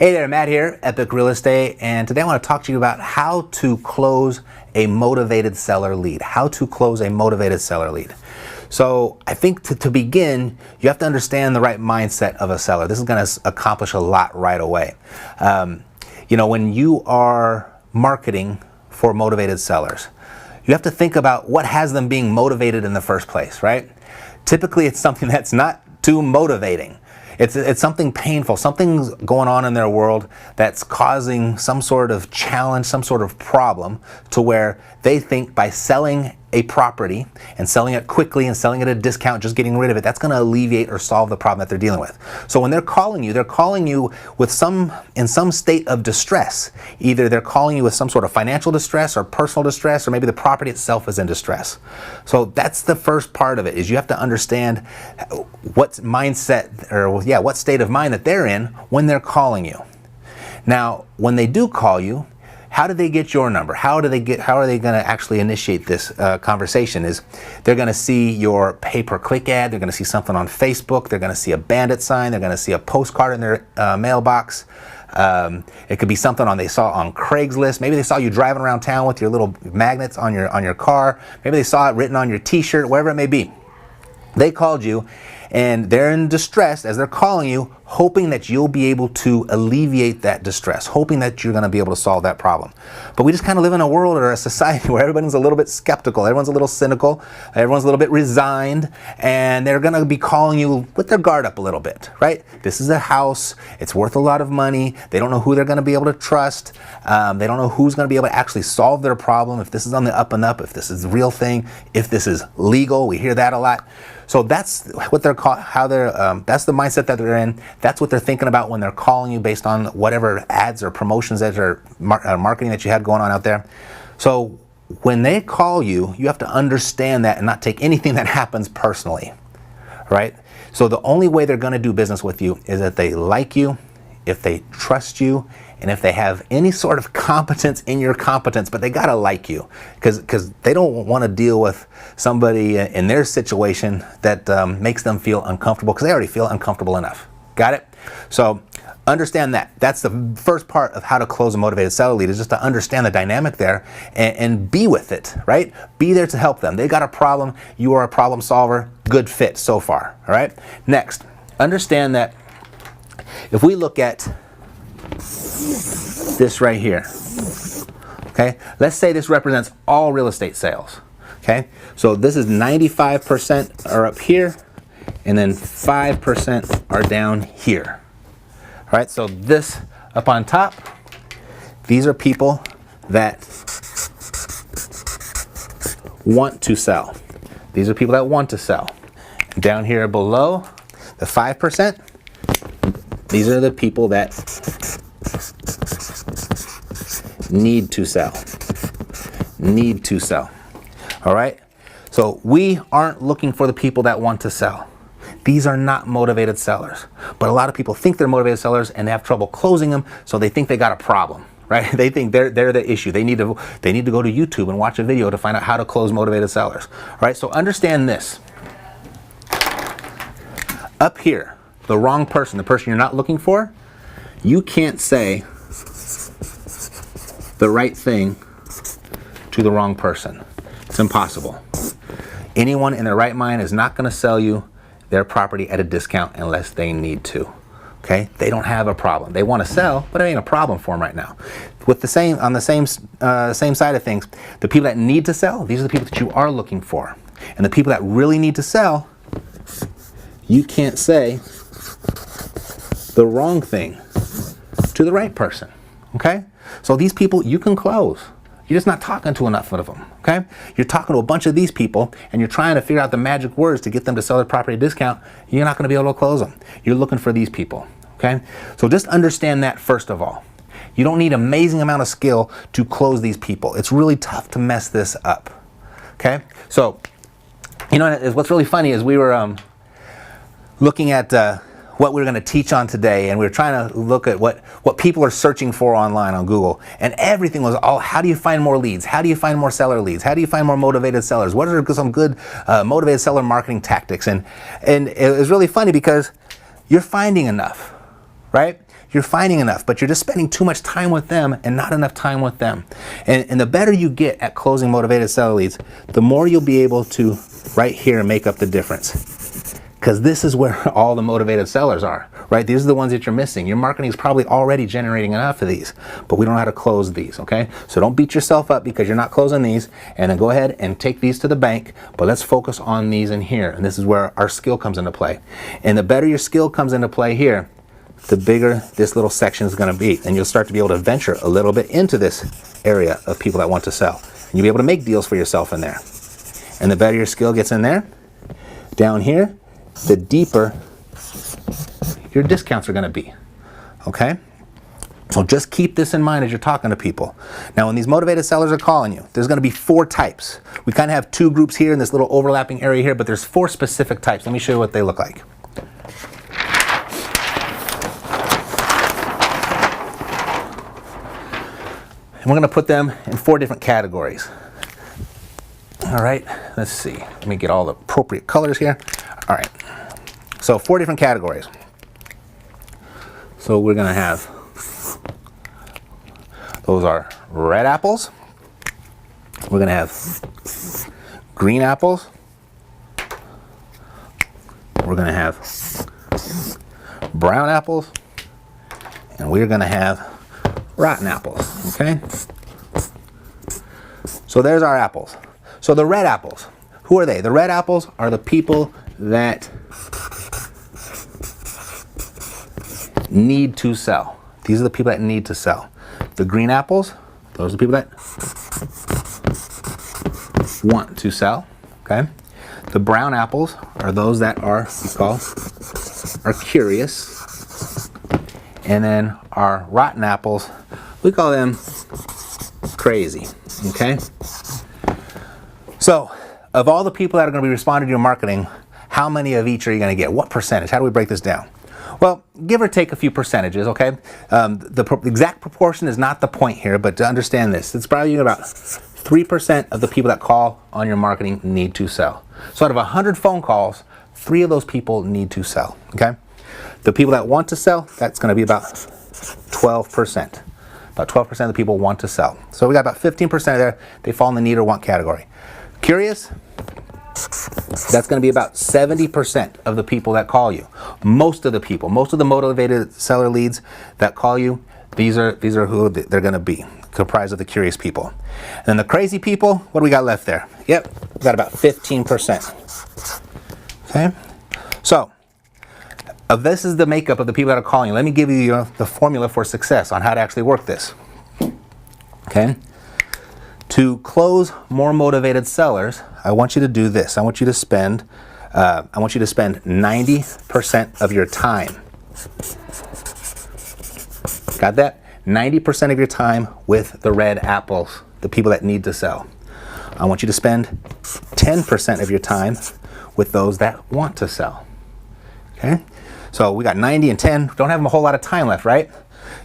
Hey there, Matt here, Epic Real Estate, and today I want to talk to you about how to close a motivated seller lead. How to close a motivated seller lead. So I think to begin, you have to understand the right mindset of a seller. This is going to accomplish a lot right away. When you are marketing for motivated sellers, you have to think about what has them being motivated in the first place, right? Typically, it's something that's not too motivating. It's something painful, something's going on in their world that's causing some sort of challenge, some sort of problem, to where they think by selling a property and selling it quickly and selling it at a discount, just getting rid of it, that's going to alleviate or solve the problem that they're dealing with. So when they're calling you with in some state of distress. Either they're calling you with some sort of financial distress or personal distress, or maybe the property itself is in distress. So that's the first part of it, is you have to understand what mindset, or what state of mind that they're in when they're calling you. Now, when they do call you, how do they get your number? How are they going to actually initiate this conversation? Is they're going to see your pay-per-click ad, they're going to see something on Facebook, they're going to see a bandit sign, they're going to see a postcard in their mailbox. It could be something they saw on Craigslist. Maybe they saw you driving around town with your little magnets on your car. Maybe they saw it written on your t-shirt, wherever it may be. They called you, and they're in distress as they're calling you, hoping that you'll be able to alleviate that distress, hoping that you're going to be able to solve that problem. But we just kind of live in a world or a society where everybody's a little bit skeptical, everyone's a little cynical, everyone's a little bit resigned, and they're going to be calling you with their guard up a little bit, right? This is a house, it's worth a lot of money, they don't know who they're going to be able to trust, they don't know who's going to be able to actually solve their problem, if this is on the up and up, if this is the real thing, if this is legal. We hear that a lot. So that's what that's the mindset that they're in. That's what they're thinking about when they're calling you, based on whatever ads or promotions that are marketing that you had going on out there. So when they call you, you have to understand that and not take anything that happens personally, right? So the only way they're going to do business with you is if they like you, if they trust you, and if they have any sort of competence in your competence. But they gotta like you, because they don't want to deal with somebody in their situation that makes them feel uncomfortable, because they already feel uncomfortable enough. Got it? So understand that. That's the first part of how to close a motivated seller lead, is just to understand the dynamic there and be with it, right? Be there to help them. They got a problem. You are a problem solver. Good fit so far, all right? Next, understand that if we look at this right here, okay, let's say this represents all real estate sales, okay? So this is 95% are up here, and then 5% are down here. All right, so this up on top, these are people that want to sell. These are people that want to sell. Down here below, the 5%, these are the people that need to sell. Need to sell. All right? So we aren't looking for the people that want to sell. These are not motivated sellers. But a lot of people think they're motivated sellers and they have trouble closing them, so they think they got a problem, right? They think they're the issue. They need to go to YouTube and watch a video to find out how to close motivated sellers. All right? So understand this. Up here, the wrong person, the person you're not looking for, you can't say the right thing to the wrong person. It's impossible. Anyone in their right mind is not going to sell you their property at a discount unless they need to. Okay? They don't have a problem. They want to sell, but it ain't a problem for them right now. On the same side of things, the people that need to sell, these are the people that you are looking for. And the people that really need to sell, you can't say the wrong thing to the right person, okay? So these people you can close. You're just not talking to enough of them, okay? You're talking to a bunch of these people, and you're trying to figure out the magic words to get them to sell their property at a discount. You're not going to be able to close them. You're looking for these people, okay? So just understand that first of all. You don't need an amazing amount of skill to close these people. It's really tough to mess this up, okay? So, what's really funny is we were looking at what we're going to teach on today, and we were trying to look at what people are searching for online on Google, and everything was all, how do you find more leads? How do you find more seller leads? How do you find more motivated sellers? What are some good motivated seller marketing tactics? And it was really funny because you're finding enough, right? you're finding enough, but you're just spending too much time with them and not enough time with them. And the better you get at closing motivated seller leads, the more you'll be able to right here make up the difference. Because this is where all the motivated sellers are, right? These are the ones that you're missing. Your marketing is probably already generating enough of these, but we don't know how to close these, okay? So don't beat yourself up because you're not closing these, and then go ahead and take these to the bank, but let's focus on these in here. And this is where our skill comes into play. And the better your skill comes into play here, the bigger this little section is gonna be. And you'll start to be able to venture a little bit into this area of people that want to sell. And you'll be able to make deals for yourself in there. And the better your skill gets in there, down here, the deeper your discounts are going to be, okay? So just keep this in mind as you're talking to people. Now, when these motivated sellers are calling you, there's going to be 4 types. We kind of have 2 groups here in this little overlapping area here, but there's 4 specific types. Let me show you what they look like. And we're going to put them in 4 different categories. All right, let's see. Let me get all the appropriate colors here. All right, so 4 different categories. So we're gonna have, those are red apples. We're gonna have green apples. We're gonna have brown apples. And we're gonna have rotten apples, okay? So there's our apples. So the red apples, who are they? The red apples are the people that need to sell. These are the people that need to sell. The green apples, those are the people that want to sell, okay? The brown apples are those that are curious. And then our rotten apples, we call them crazy, okay? So, of all the people that are going to be responding to your marketing, how many of each are you going to get? What percentage? How do we break this down? Well, give or take a few percentages, okay? The exact proportion is not the point here, but to understand this, it's probably about 3% of the people that call on your marketing need to sell. So out of 100 phone calls, 3 of those people need to sell, okay? The people that want to sell, that's going to be about 12%. About 12% of the people want to sell. So we got about 15% there, they fall in the need or want category. Curious? That's going to be about 70% of the people that call you. Most of the people, most of the motivated seller leads that call you, these are who they're going to be, comprised of the curious people. And then the crazy people, what do we got left there? Yep, we got about 15%. Okay, so this is the makeup of the people that are calling you. Let me give you the formula for success on how to actually work this. Okay. To close more motivated sellers, I want you to do this. I want you to spend 90% of your time. Got that? 90% of your time with the red apples, the people that need to sell. I want you to spend 10% of your time with those that want to sell. Okay? So we got 90 and 10. Don't have a whole lot of time left, right?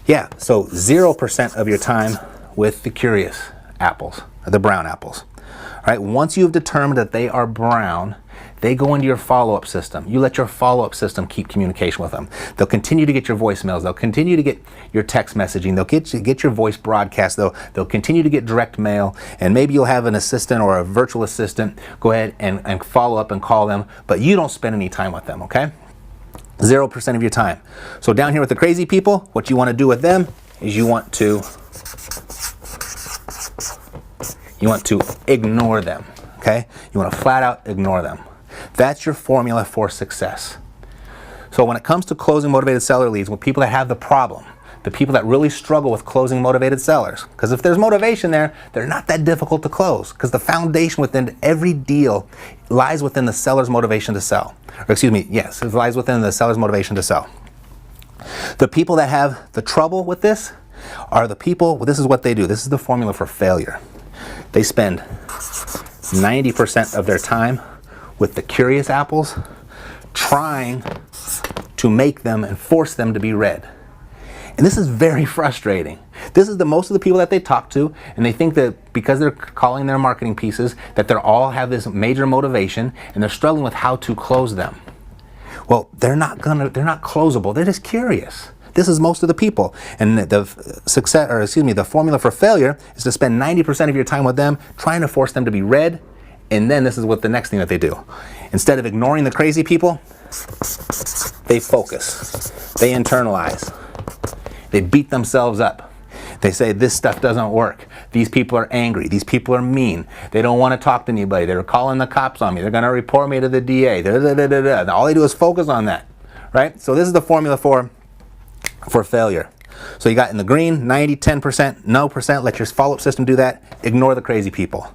Yeah, so 0% of your time with the curious apples, or the brown apples. All right, once you've determined that they are brown, they go into your follow-up system. You let your follow-up system keep communication with them. They'll continue to get your voicemails. They'll continue to get your text messaging. They'll get your voice broadcast. They'll continue to get direct mail. And maybe you'll have an assistant or a virtual assistant go ahead and follow up and call them, but you don't spend any time with them, okay? 0% of your time. So down here with the crazy people, what you want to do with them is you want to ignore them, okay? You want to flat out ignore them. That's your formula for success. So when it comes to closing motivated seller leads, with people that have the problem, the people that really struggle with closing motivated sellers, because if there's motivation there, they're not that difficult to close, because the foundation within every deal lies within the seller's motivation to sell. Or excuse me, yes, it lies within the seller's motivation to sell. The people that have the trouble with this are the people, well, this is what they do. This is the formula for failure. They spend 90% of their time with the curious apples, trying to make them and force them to be red. And this is very frustrating. This is most of the people that they talk to, and they think that because they're calling their marketing pieces, that they all have this major motivation, and they're struggling with how to close them. Well, they're not closable. They're just curious. This is most of the people. And the formula for failure is to spend 90% of your time with them, trying to force them to be read. And then this is what the next thing that they do. Instead of ignoring the crazy people, they focus, they internalize, they beat themselves up. They say, this stuff doesn't work. These people are angry. These people are mean. They don't want to talk to anybody. They're calling the cops on me. They're going to report me to the DA. All they do is focus on that, right? So this is the formula for failure. So you got in the green, 90, 10%, no percent. Let your follow-up system do that. Ignore the crazy people.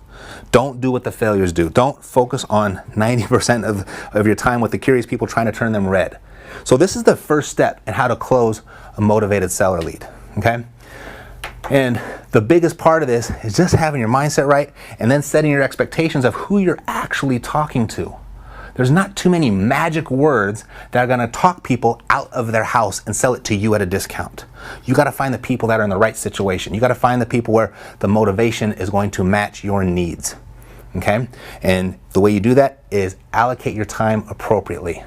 Don't do what the failures do. Don't focus on 90% of your time with the curious people trying to turn them red. So this is the first step in how to close a motivated seller lead, okay? And the biggest part of this is just having your mindset right and then setting your expectations of who you're actually talking to. There's not too many magic words that are going to talk people out of their house and sell it to you at a discount. You got to find the people that are in the right situation. You got to find the people where the motivation is going to match your needs. Okay? And the way you do that is allocate your time appropriately.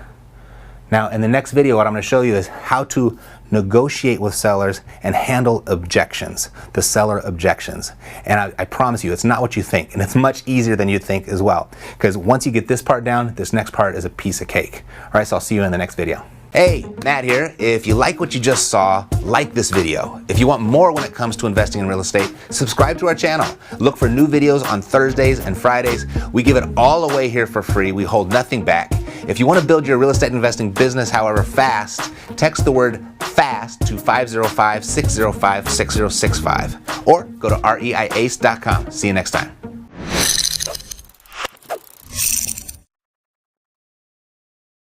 Now, in the next video, what I'm going to show you is how to negotiate with sellers and handle objections, the seller objections. And I promise you, it's not what you think, and it's much easier than you think as well. Because once you get this part down, this next part is a piece of cake. All right, so I'll see you in the next video. Hey, Matt here. If you like what you just saw, like this video. If you want more when it comes to investing in real estate, subscribe to our channel. Look for new videos on Thursdays and Fridays. We give it all away here for free. We hold nothing back. If you want to build your real estate investing business, however, fast, text the word FAST to 505-605-6065 or go to reiace.com. See you next time.